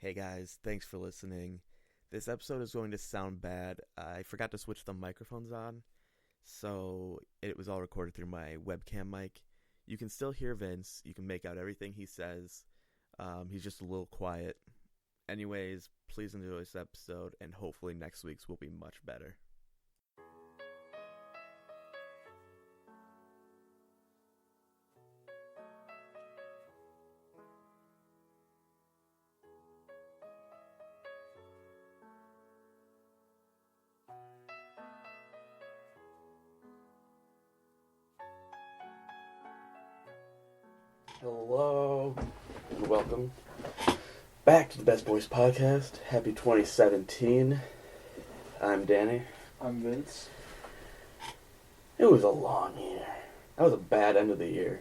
Hey guys, thanks for listening. This episode is going to sound bad. I forgot to switch the microphones on, so it was all recorded through my webcam mic. You can still hear Vince. You can make out everything he says. He's just a little quiet. Anyways, please enjoy this episode, and hopefully next week's will be much better. Hello, and welcome back to the Best Boys Podcast. Happy 2017. I'm Danny. I'm Vince. It was a long year. That was a bad end of the year.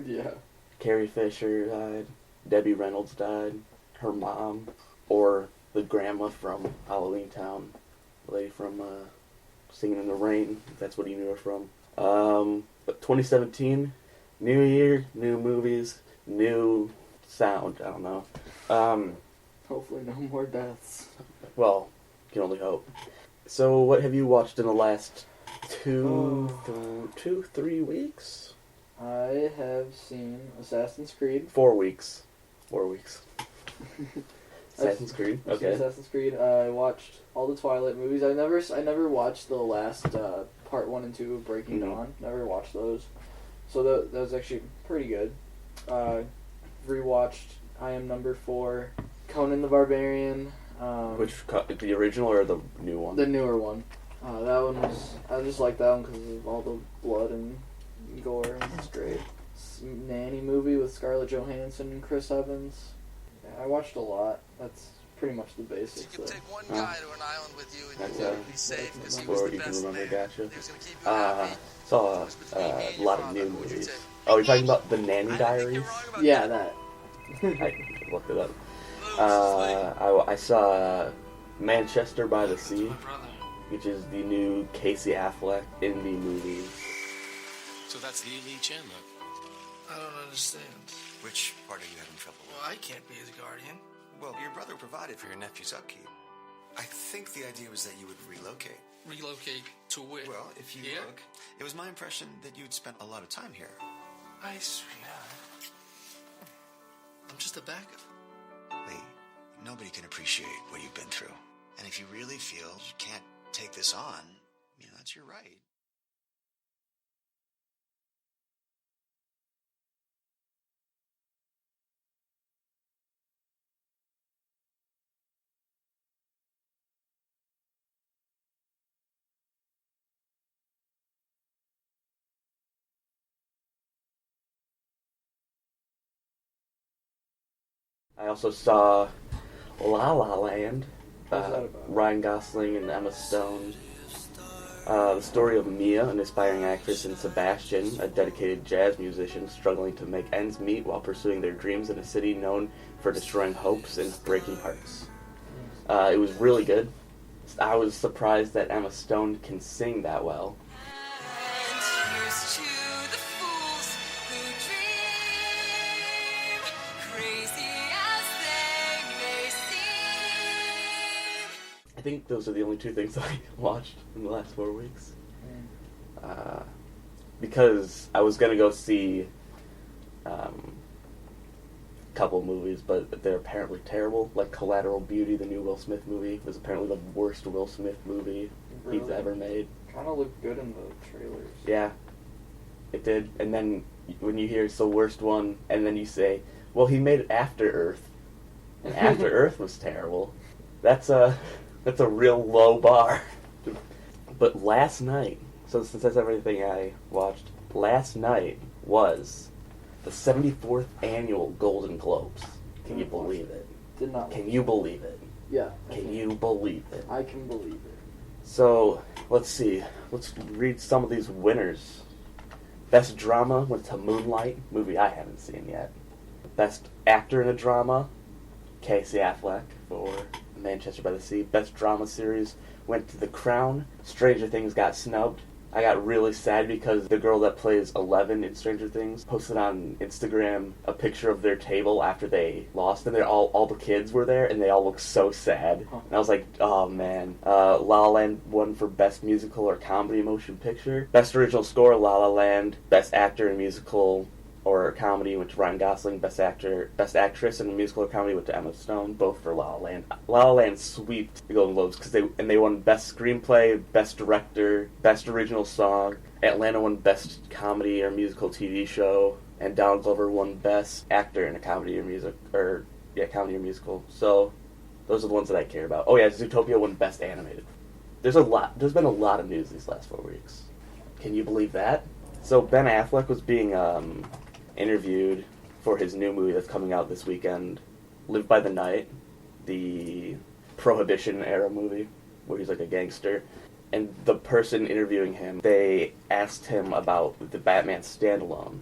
Yeah. Carrie Fisher died. Debbie Reynolds died. Her mom, or the grandma from Halloween Town. The lady from Singing in the Rain, if that's what you knew her from. But 2017... new year, new movies, new sound. I don't know. Hopefully no more deaths. Well, can only hope. So, what have you watched in the last 3 weeks? I have seen Assassin's Creed. 4 weeks. 4 weeks. Assassin's Creed. I've seen Okay. Assassin's Creed. I watched all the Twilight movies. I never watched the last part 1 and 2 of Breaking Dawn. Never watched those. So that was actually pretty good. Rewatched I Am Number 4, Conan the Barbarian. The original or the new one? The newer one. That one I just like that one because of all the blood and gore, and it's great. Nanny movie with Scarlett Johansson and Chris Evans. Yeah, I watched a lot. That's pretty much the basics. You can take one guy to an island with you and That's you'll be safe because he was Or the you can best remember, man. gotcha. He was going to keep you happy. Saw a lot of new movies. Oh, you're talking about the Nanny Diaries? Yeah, that. I looked it up. I saw Manchester by the Sea, which is the new Casey Affleck indie movie. So that's the elite Chandler. I don't understand. Which part are you having trouble with? Well, I can't be his guardian. Well, your brother provided for your nephew's upkeep. I think the idea was that you would relocate. Relocate to where? Well, if you Here? look, it was my impression that you'd spent a lot of time here. Sweetheart. I'm just a backup. Lee, nobody can appreciate what you've been through. And if you really feel you can't take this on, that's your right. I also saw La La Land, What's that about? Ryan Gosling and Emma Stone. The story of Mia, an aspiring actress, and Sebastian, a dedicated jazz musician, struggling to make ends meet while pursuing their dreams in a city known for destroying hopes and breaking hearts. It was really good. I was surprised that Emma Stone can sing that well. I think those are the only two things I watched in the last 4 weeks. Because I was going to go see a couple movies, but they're apparently terrible. Like Collateral Beauty, the new Will Smith movie, was apparently the worst Will Smith movie he's Really? ever made. Kind of looked good in the trailers. Yeah, it did. And then when you hear it's the worst one, and then you say, well, he made After Earth, and After Earth was terrible. That's a real low bar. But last night, so since that's everything I watched, last night was the 74th annual Golden Globes. Can you believe it? Did not. Can you believe it? Yeah. Can you believe it? I can believe it. So, let's see. Let's read some of these winners. Best Drama went to Moonlight, movie I haven't seen yet. Best Actor in a Drama, Casey Affleck for Manchester by the Sea. Best Drama Series went to The Crown. Stranger Things got snubbed. I got really sad because the girl that plays Eleven in Stranger Things posted on Instagram a picture of their table after they lost, and they're all the kids were there, and they all looked so sad. Huh. And I was like, oh man. La La Land won for Best Musical or Comedy Motion Picture. Best Original Score, La La Land. Best Actor in Musical or Comedy went to Ryan Gosling. Best Actress in Musical or Comedy went to Emma Stone, both for La La Land. La La Land sweeped the Golden Globes because they won Best Screenplay, Best Director, Best Original Song. Atlanta won Best Comedy or Musical TV Show, and Donald Glover won Best Actor in a Comedy or Comedy or Musical. So those are the ones that I care about. Oh yeah, Zootopia won Best Animated. There's been a lot of news these last 4 weeks. Can you believe that? So Ben Affleck was being interviewed for his new movie that's coming out this weekend, Live by the Night, the Prohibition era movie where he's like a gangster. And the person interviewing him, they asked him about the Batman standalone.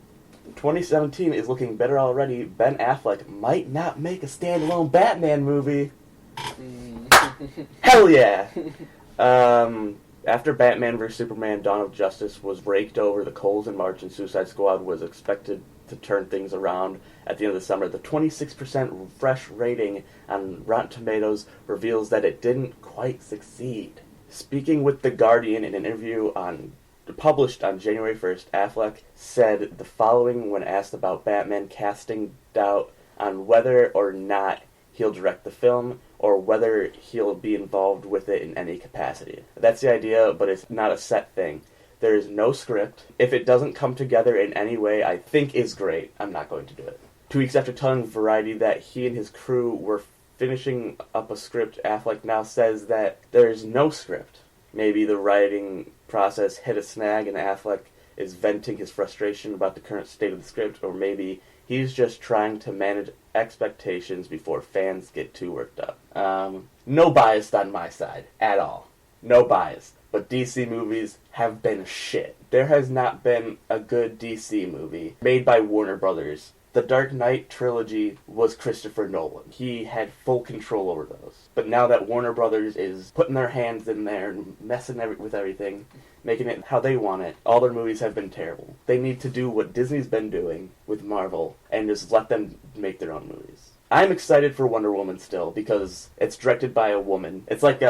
2017 is looking better already. Ben Affleck might not make a standalone Batman movie. Hell yeah! After Batman vs. Superman Dawn of Justice was raked over the coals in March and Suicide Squad was expected to turn things around at the end of the summer, the 26% fresh rating on Rotten Tomatoes reveals that it didn't quite succeed. Speaking with The Guardian in an interview published on January 1st, Affleck said the following when asked about Batman casting doubt on whether or not he'll direct the film or whether he'll be involved with it in any capacity. That's the idea, but it's not a set thing. There is no script. If it doesn't come together in any way I think is great, I'm not going to do it. 2 weeks after telling Variety that he and his crew were finishing up a script, Affleck now says that there is no script. Maybe the writing process hit a snag and Affleck is venting his frustration about the current state of the script, or maybe he's just trying to manage expectations before fans get too worked up. No bias on my side, at all. No bias. But DC movies have been shit. There has not been a good DC movie made by Warner Brothers. The Dark Knight trilogy was Christopher Nolan. He had full control over those. But now that Warner Brothers is putting their hands in there and messing with everything, making it how they want it, all their movies have been terrible. They need to do what Disney's been doing with Marvel and just let them make their own movies. I'm excited for Wonder Woman still because it's directed by a woman. It's like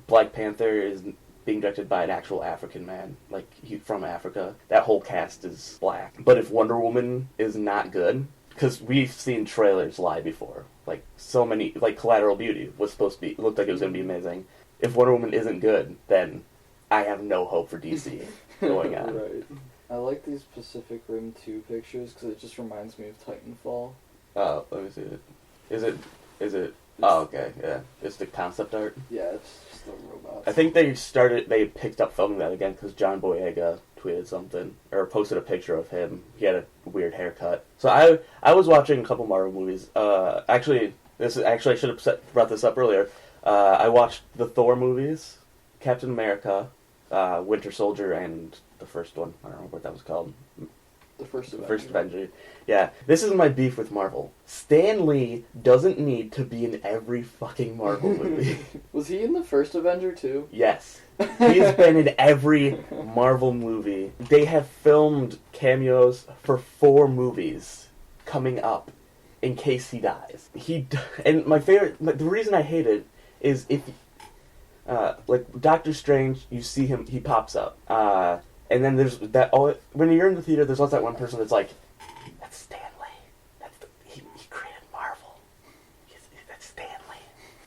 Black Panther is being directed by an actual African man, like from Africa. That whole cast is black. But if Wonder Woman is not good, because we've seen trailers lie before, like so many, like Collateral Beauty was supposed to be, looked like it was going to be amazing. If Wonder Woman isn't good, then I have no hope for DC going on. Right. I like these Pacific Rim 2 pictures because it just reminds me of Titanfall. Oh, let me see it. Is it? Oh, okay, yeah. It's the concept art. Yeah, it's just the robots. I think they picked up filming that again because John Boyega tweeted something, or posted a picture of him. He had a weird haircut. So I was watching a couple Marvel movies. I should have brought this up earlier. I watched the Thor movies, Captain America, Winter Soldier, and the first one. I don't know what that was called. The first Avenger. First Avenger. Yeah, this is my beef with Marvel. Stan Lee doesn't need to be in every fucking Marvel movie. Was he in the first Avenger too? Yes. He's been in every Marvel movie. They have filmed cameos for 4 movies coming up in case he dies. And the reason I hate it is if, like Doctor Strange, you see him, he pops up. And then there's that. When you're in the theater, there's always that one person that's like, "That's Stan Lee. He created Marvel. That's Stan Lee."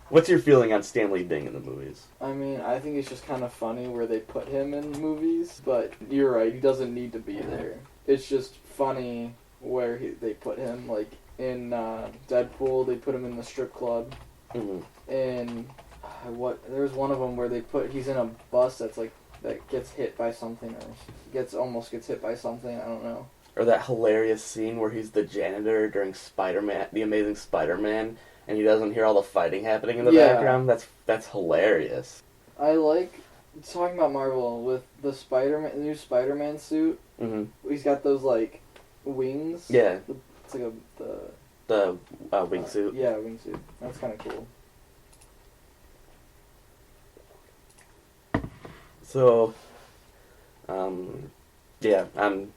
What's your feeling on Stan Lee being in the movies? I mean, I think it's just kind of funny where they put him in movies, but you're right, he doesn't need to be there. It's just funny where they put him, like in Deadpool, they put him in the strip club, and there's one of them where he's in a bus that gets hit by something, or almost gets hit by something, I don't know. Or that hilarious scene where he's the janitor during Spider-Man, The Amazing Spider-Man, and he doesn't hear all the fighting happening in the background. That's hilarious. I like talking about Marvel with the new Spider-Man suit. Mm-hmm. He's got those like wings. Yeah. It's like the wingsuit. Yeah, wingsuit. That's kind of cool. So, Yeah, I'm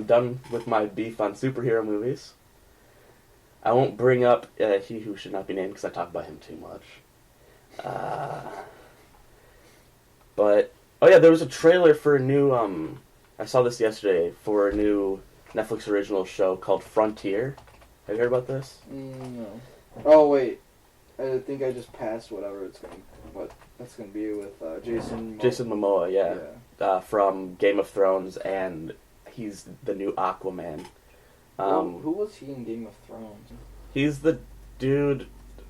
done with my beef on superhero movies. I won't bring up He Who Should Not Be Named because I talk about him too much. But oh yeah, there was a trailer for a new. I saw this yesterday for a new Netflix original show called Frontier. Have you heard about this? No. Oh wait, I think I just passed what that's gonna be with Jason. Jason Momoa, yeah. From Game of Thrones, and he's the new Aquaman. Who was he in Game of Thrones? He's the dude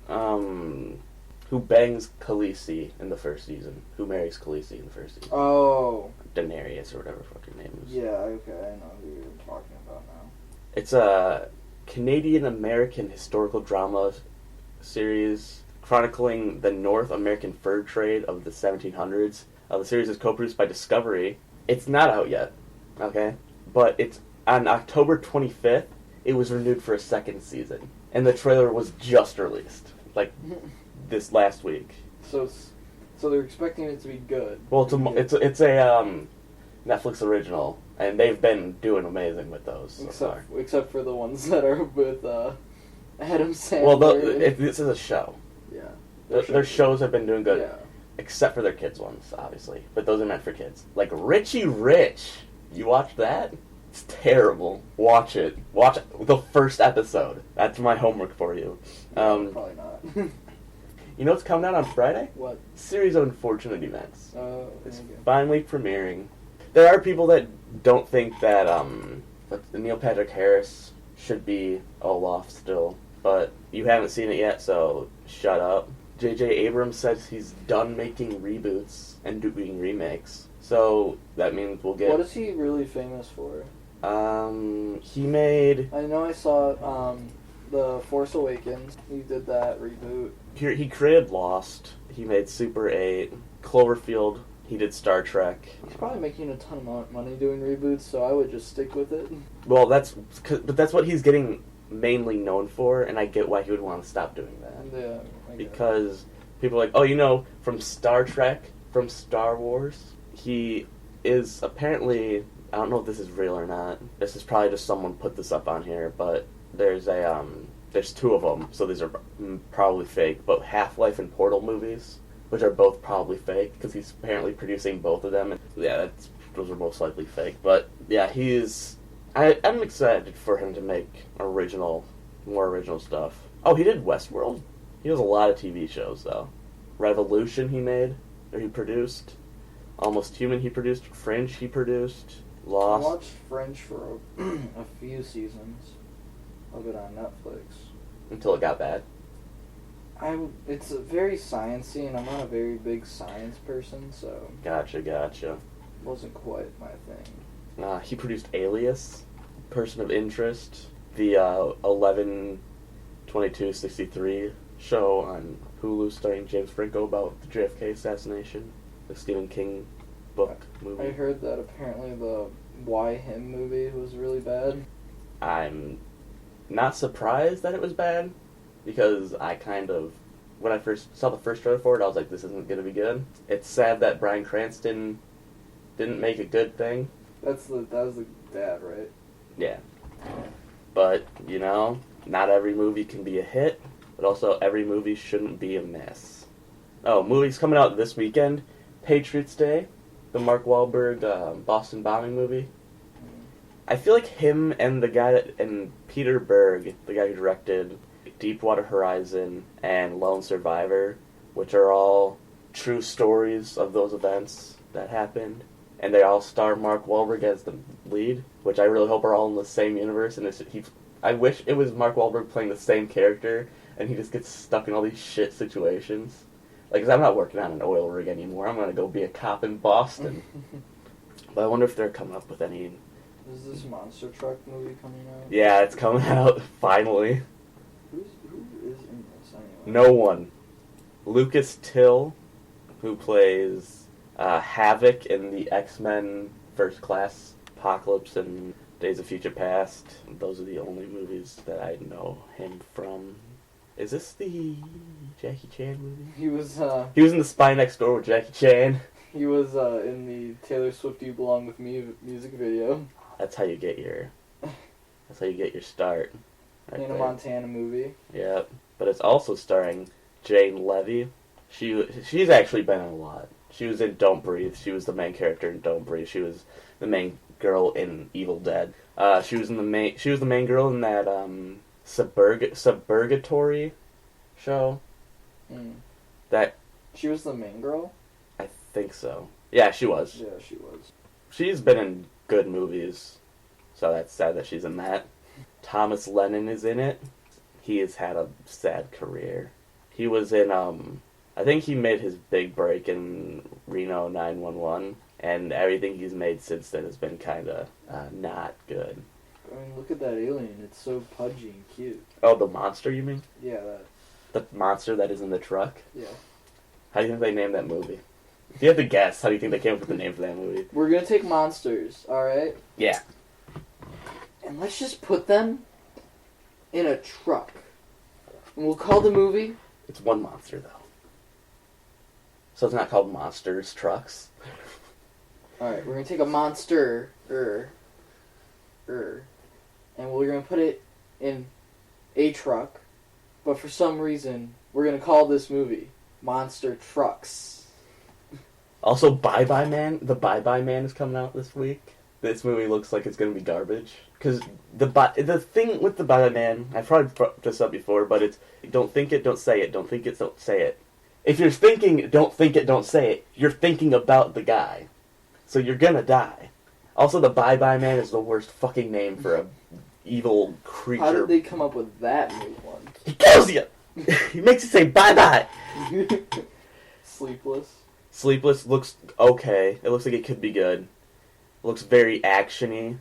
who bangs Khaleesi in the first season, who marries Khaleesi in the first season. Oh. Daenerys or whatever the fuck her name is. Yeah, okay, I know who you're talking about now. It's a Canadian-American historical drama series chronicling the North American fur trade of the 1700s. The series is co-produced by Discovery. It's not out yet, okay? But it's on October 25th, it was renewed for a second season. And the trailer was just released, like, this last week. So they're expecting it to be good. Well, it's a Netflix original, and they've been doing amazing with those so far. Except for the ones that are with Adam Sandler. Well, this is a show. Yeah. Their shows have been doing good, Yeah. except for their kids ones, obviously. But those are meant for kids. Like Richie Rich. You watched that? It's terrible. Watch it. Watch the first episode. That's my homework for you. Probably not. You know what's coming out on Friday? What? Series of Unfortunate Events. It's okay. finally premiering. There are people that don't think that Neil Patrick Harris should be Olaf still, but you haven't seen it yet, so shut up. J.J. Abrams says he's done making reboots and doing remakes, so that means we'll get... What is he really famous for? He made... I know I saw The Force Awakens. He did that reboot. He created Lost. He made Super 8. Cloverfield. He did Star Trek. He's probably making a ton of money doing reboots, so I would just stick with it. Well, that's what he's getting mainly known for, and I get why he would want to stop doing that. Yeah. I get it. Because people are like, oh, you know, from Star Trek, from Star Wars, he is apparently... I don't know if this is real or not. This is probably just someone put this up on here, but there's two of them, so these are probably fake, but Half-Life and Portal movies, which are both probably fake, because he's apparently producing both of them, and yeah, those are most likely fake, but yeah, I'm excited for him to make more original stuff. Oh, he did Westworld? He does a lot of TV shows, though. Revolution he produced, Almost Human he produced, Fringe he produced, Lost. I watched Fringe for a few seasons of it on Netflix. Until it got bad. It's very sciencey, and I'm not a very big science person, so... Gotcha. It wasn't quite my thing. He produced Alias, Person of Interest, the 11/22/63 show on Hulu starring James Franco about the JFK assassination, the Stephen King book movie. I heard that apparently the Why Him movie was really bad. I'm not surprised that it was bad, because when I first saw the first trailer for it, I was like, this isn't going to be good. It's sad that Bryan Cranston didn't make a good thing. That was the dad, right? Yeah. But, not every movie can be a hit, but also every movie shouldn't be a mess. Oh, movies coming out this weekend. Patriots Day, the Mark Wahlberg Boston bombing movie. I feel like him and and Peter Berg, the guy who directed Deepwater Horizon and Lone Survivor, which are all true stories of those events that happened, and they all star Mark Wahlberg as the lead, which I really hope are all in the same universe. And I wish it was Mark Wahlberg playing the same character, and he just gets stuck in all these shit situations. Like, 'cause I'm not working on an oil rig anymore. I'm gonna go be a cop in Boston. But I wonder if they're coming up with any... Is this Monster Truck movie coming out? Yeah, it's coming out, finally. Who is in this anyway? No one. Lucas Till, who plays Havoc in the X-Men First Class, Apocalypse, and Days of Future Past. Those are the only movies that I know him from. Is this the Jackie Chan movie? He was in The Spy Next Door with Jackie Chan. He was in the Taylor Swift "You Belong with Me" music video. That's how you get your start. Right Hannah there. Montana movie. Yep. But it's also starring Jane Levy. She's actually been in a lot. She was in Don't Breathe. She was the main character in Don't Breathe. She was the main girl in Evil Dead. She was the main girl in that Suburgatory show. Mm. That She was the main girl? I think so. Yeah, she was. Yeah, she was. She's been in good movies, so that's sad that she's in that. Thomas Lennon is in it. He has had a sad career. He was in, I think he made his big break in Reno 911, and everything he's made since then has been kind of not good. I mean, look at that alien. It's so pudgy and cute. Oh, the monster, you mean? Yeah, that. The monster that is in the truck? Yeah. How do you think they named that movie? If you had to guess, how do you think they came up with the name for that movie? We're gonna take monsters, alright? Yeah. And let's just put them in a truck. And we'll call the movie... It's one monster, though. So it's not called Monsters Trucks? Alright, we're gonna take a monster, and we're gonna put it in a truck, but for some reason, we're gonna call this movie Monster Trucks. Also, Bye Bye Man. The Bye Bye Man is coming out this week. This movie looks like it's going to be garbage. Because the thing with the Bye Bye Man, I've probably brought this up before, but it's don't think it, don't say it. Don't think it, don't say it. If you're thinking don't think it, don't say it, you're thinking about the guy. So you're going to die. Also, the Bye Bye Man is the worst fucking name for a evil creature. How did they come up with that new one? He kills you! He makes you say bye bye! Sleepless. Sleepless looks okay. It looks like it could be good. Looks very action-y.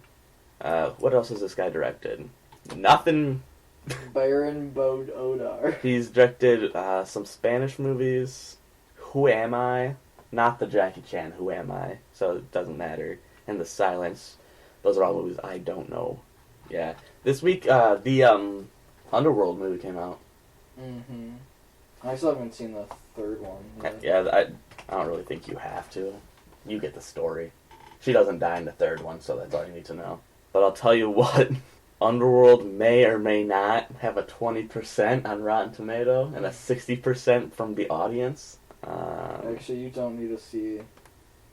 What else has this guy directed? Nothing. Baron Odar. He's directed some Spanish movies. Who Am I? Not the Jackie Chan Who Am I, so it doesn't matter. And The Silence. Those are all movies I don't know. Yeah. This week, the Underworld movie came out. Mm-hmm. I still haven't seen the third one yet. Yeah, I don't really think you have to. You get the story. She doesn't die in the third one, so that's all you need to know. But I'll tell you what, Underworld may or may not have a 20% on Rotten Tomato and a 60% from the audience. Actually, you don't need to see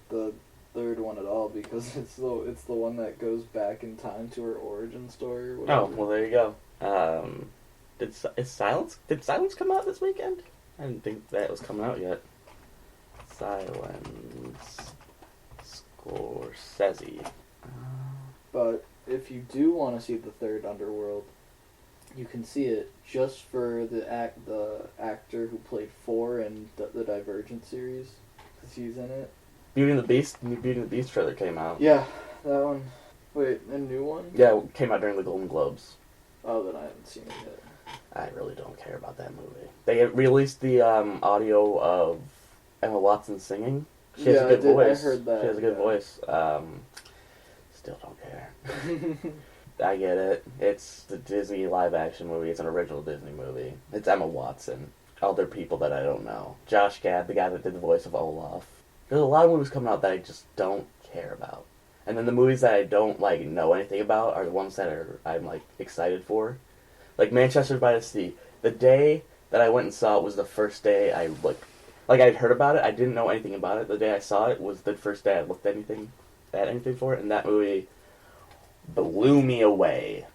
the third one at all because it's the one that goes back in time to her origin story or whatever. Oh, well, there you go. Did Silence come out this weekend? I didn't think that was coming out yet. Silence. Scorsese. But if you do want to see the third Underworld, you can see it just for the actor who played 4 in the Divergent series, because he's in it. Beauty and the Beast? New Beauty and the Beast trailer came out. Yeah, that one. Wait, a new one? Yeah, it came out during the Golden Globes. Oh, then I haven't seen it yet. I really don't care about that movie. They released the audio of Emma Watson singing. She has a good voice. I heard that. She has a good voice. Still don't care. I get it. It's the Disney live-action movie. It's an original Disney movie. It's Emma Watson. Other people that I don't know. Josh Gad, the guy that did the voice of Olaf. There's a lot of movies coming out that I just don't care about. And then the movies that I don't, know anything about are the ones that I'm, excited for. Like Manchester by the Sea. The day that I went and saw it was the first day I I'd heard about it. I didn't know anything about it. The day I saw it was the first day I looked at anything for it, and that movie blew me away.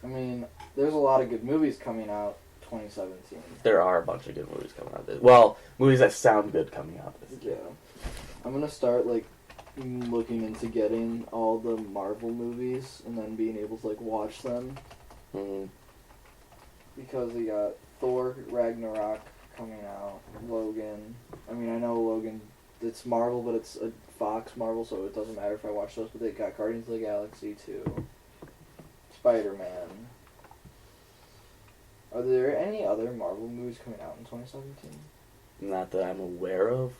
I mean, there's a lot of good movies coming out 2017. There are a bunch of good movies coming out. Well, movies that sound good coming out this year. Yeah. I'm gonna start, looking into getting all the Marvel movies and then being able to, watch them. Mm-hmm. Because we got Thor Ragnarok coming out, Logan. I mean, I know Logan, it's Marvel, but it's a Fox Marvel, so it doesn't matter if I watch those, but they got Guardians of the Galaxy too. Spider-Man. Are there any other Marvel movies coming out in 2017? Not that I'm aware of.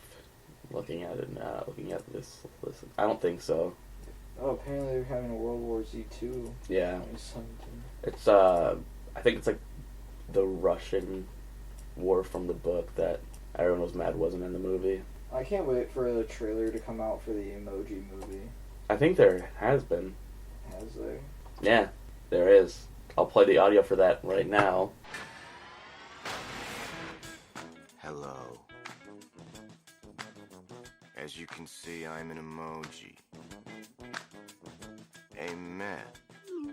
Looking at it now, looking at this, I don't think so. Oh, apparently they're having a World War Z 2 Yeah. 2017. It's, I think it's the Russian war from the book that Everyone was mad wasn't in the movie. I can't wait for the trailer to come out for the Emoji Movie. I think there has been. Has there? Yeah, there is. I'll play the audio for that right now. Hello. As you can see, I'm an emoji. A meh,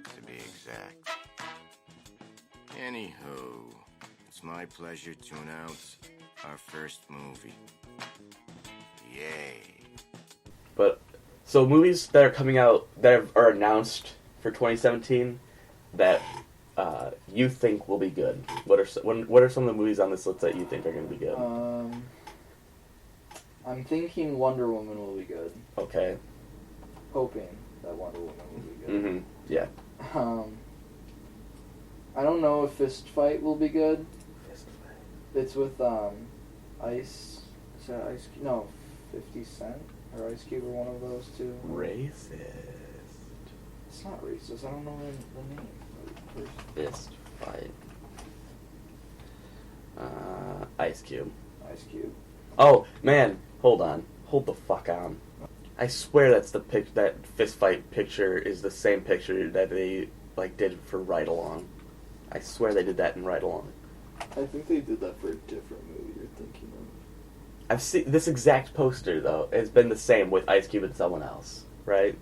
to be exact. Anywho, it's my pleasure to announce our first movie. Yay. But so movies that are coming out that are announced for 2017 that you think will be good. What are some of the movies on this list that you think are going to be good? I'm thinking Wonder Woman will be good. Okay. Hoping that Wonder Woman will be good. Mm-hmm. Yeah. I don't know if Fist Fight will be good. Fist Fight. It's with Ice. Is that Ice Cube? No, 50 Cent or Ice Cube or one of those two. Racist. It's not racist. I don't know the name. Fist Fight. Ice Cube. Ice Cube. Oh man, hold on. Hold the fuck on. I swear that's that Fist Fight picture is the same picture that they did for Ride Along. I swear they did that in Ride Along. I think they did that for a different movie you're thinking of. I've seen this exact poster though. It's been the same with Ice Cube and someone else, right?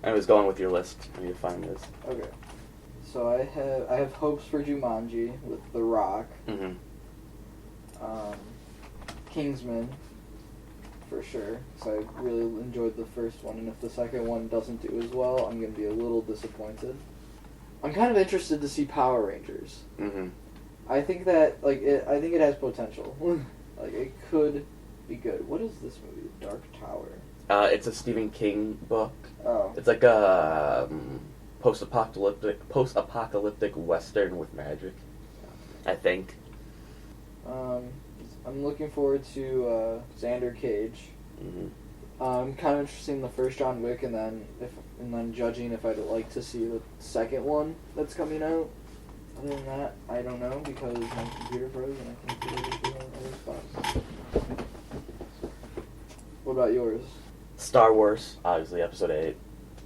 I was going with your list. I need to find this. Okay. So I have hopes for Jumanji with The Rock. Mm-hmm. Kingsman, for sure. So I really enjoyed the first one, and if the second one doesn't do as well, I'm going to be a little disappointed. I'm kind of interested to see Power Rangers. Mm-hmm. I think that I think it has potential. It could be good. What is this movie? Dark Tower. It's a Stephen King book. Oh. It's like a post-apocalyptic western with magic, I think. I'm looking forward to Xander Cage. Mm-hmm. I'm kind of interested in the first John Wick, and then judging if I'd like to see the second one that's coming out. Other than that, I don't know because my computer froze and I can't do it in other spots. What about yours? Star Wars, obviously Episode 8.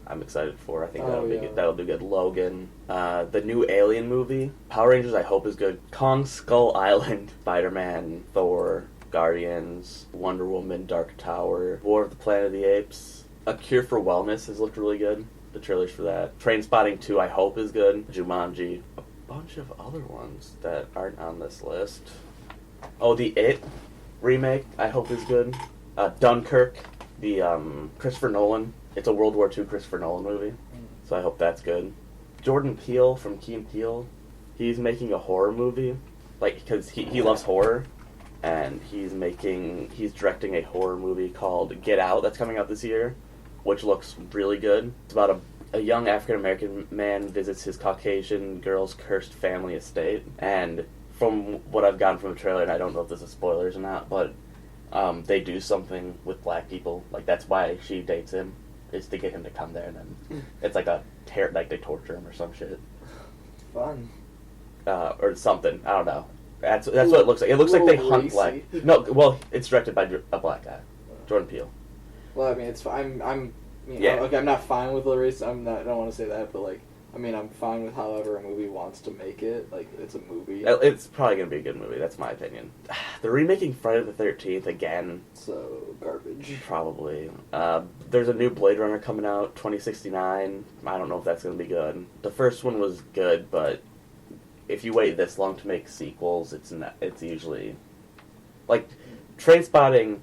I'm excited for. I think that'll be good. That'll do good. Logan, the new Alien movie, Power Rangers. I hope is good. Kong Skull Island, Spider-Man, Thor, Guardians, Wonder Woman, Dark Tower, War of the Planet of the Apes. A Cure for Wellness has looked really good. The trailers for that. Trainspotting 2, I hope is good. Jumanji, a bunch of other ones that aren't on this list. Oh, the It remake, I hope is good. Dunkirk, the Christopher Nolan. It's a World War II Christopher Nolan movie, so I hope that's good. Jordan Peele from Key and Peele, he's making a horror movie, because he loves horror, and he's directing a horror movie called Get Out that's coming out this year, which looks really good. It's about a young African-American man visits his Caucasian girl's cursed family estate, and from what I've gotten from the trailer, and I don't know if this is spoilers or not, but they do something with black people. That's why she dates him, is to get him to come there, and then it's they torture him or some shit. Fun. Or something. I don't know. That's what it looks like. It looks like they hunt black. No, well, it's directed by a black guy, Jordan Peele. Well, I mean, it's I'm Yeah. okay. I'm not fine with the race. I don't want to say that, but I'm fine with however a movie wants to make it. It's a movie. It's probably gonna be a good movie. That's my opinion. They're remaking Friday the 13th again. So garbage. Probably. There's a new Blade Runner coming out, 2069. I don't know if that's gonna be good. The first one was good, but if you wait this long to make sequels, it's usually Trainspotting.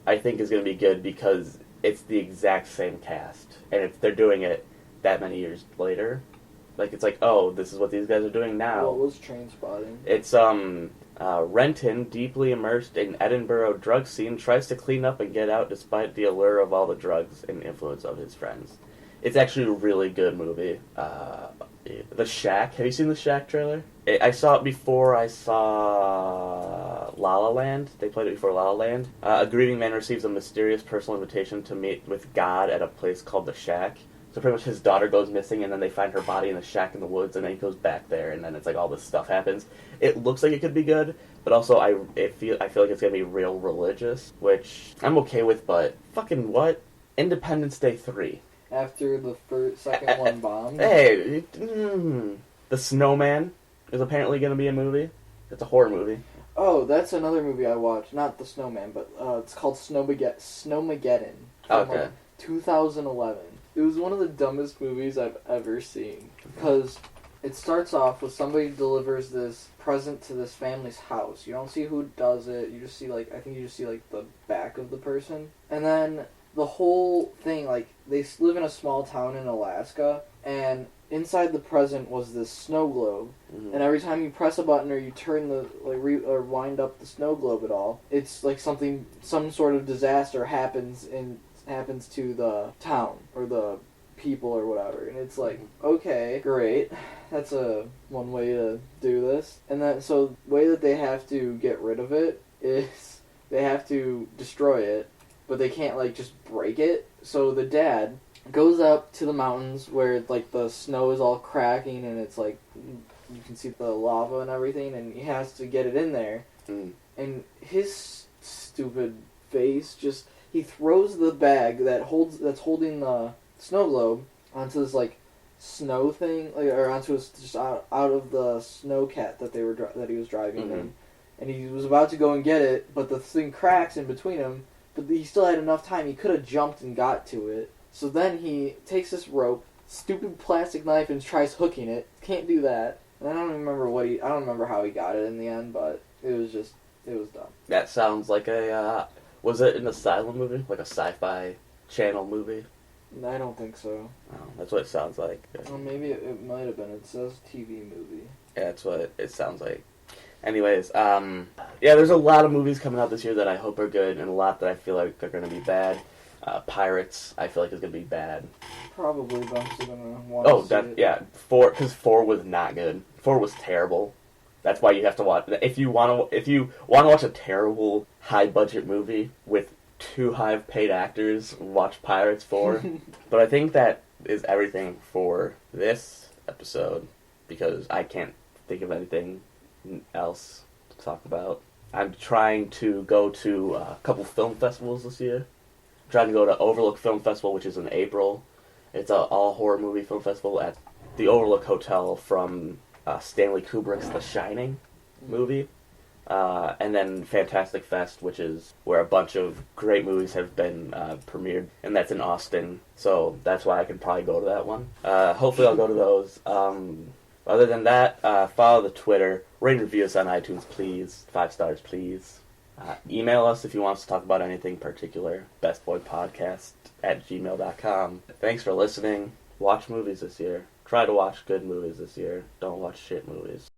I think is gonna be good because it's the exact same cast, and if they're doing it that many years later, oh, this is what these guys are doing now. What was Trainspotting? It's Renton, deeply immersed in Edinburgh drug scene, tries to clean up and get out despite the allure of all the drugs and influence of his friends. It's actually a really good movie. The Shack. Have you seen the Shack trailer? I saw it before I saw La La Land. They played it before La La Land. A grieving man receives a mysterious personal invitation to meet with God at a place called the Shack. So pretty much his daughter goes missing, and then they find her body in a shack in the woods, and then he goes back there, and then it's like all this stuff happens. It looks like it could be good, but also I feel like it's gonna be real religious, which I'm okay with. But fucking what? Independence Day 3. After the second one bombed. Hey, The Snowman is apparently gonna be a movie. It's a horror movie. Oh, that's another movie I watched. Not The Snowman, but it's called Snowmageddon. From, Okay. like, 2011. It was one of the dumbest movies I've ever seen. Because it starts off with somebody delivers this present to this family's house. You don't see who does it. You just see, like, I think you just see, like, the back of the person. And then the whole thing, like, they live in a small town in Alaska, and inside the present was this snow globe. Mhm. And every time you press a button or you turn the, like, or wind up the snow globe at all, it's like some sort of disaster happens to the town or the people or whatever, and it's like, okay, great, that's one way to do this. And then so the way that they have to get rid of it is they have to destroy it, but they can't like just break it. So the dad goes up to the mountains where like the snow is all cracking and it's like you can see the lava and everything, and he has to get it in there. And his stupid face just, he throws the bag that's holding the snow globe onto this like snow thing, like, or onto his, just out of the snowcat that he was driving in, and he was about to go and get it, but the thing cracks in between him. But he still had enough time. He could have jumped and got to it. So then he takes this rope, stupid plastic knife, and tries hooking it. Can't do that. And I don't remember how he got it in the end, but it was dumb. That sounds like a, was it an Asylum movie? Like a sci-fi channel movie? I don't think so. Oh, that's what it sounds like. Well, maybe it might have been. It says TV movie. Yeah, that's what it sounds like. Anyways, yeah, there's a lot of movies coming out this year that I hope are good, and a lot that I feel like are going to be bad. Pirates, I feel like is going to be bad. Probably, but I'm still gonna want to see it. Yeah, 4, because 4 was not good. 4 was terrible. That's why you have to watch. If you want to watch a terrible high budget movie with too high of paid actors, watch Pirates 4. But I think that is everything for this episode, because I can't think of anything else to talk about. I'm trying to go to a couple film festivals this year. I'm trying to go to Overlook Film Festival, which is in April. It's an all-horror movie film festival at the Overlook Hotel from Stanley Kubrick's The Shining movie. And then Fantastic Fest, which is where a bunch of great movies have been premiered, and that's in Austin. So that's why I can probably go to that one. Hopefully I'll go to those. Other than that, follow the Twitter, rate and review us on iTunes, please. 5 stars, please. Email us if you want us to talk about anything particular. bestboypodcast@gmail.com. Thanks for listening. Watch movies this year. Try to watch good movies this year. Don't watch shit movies.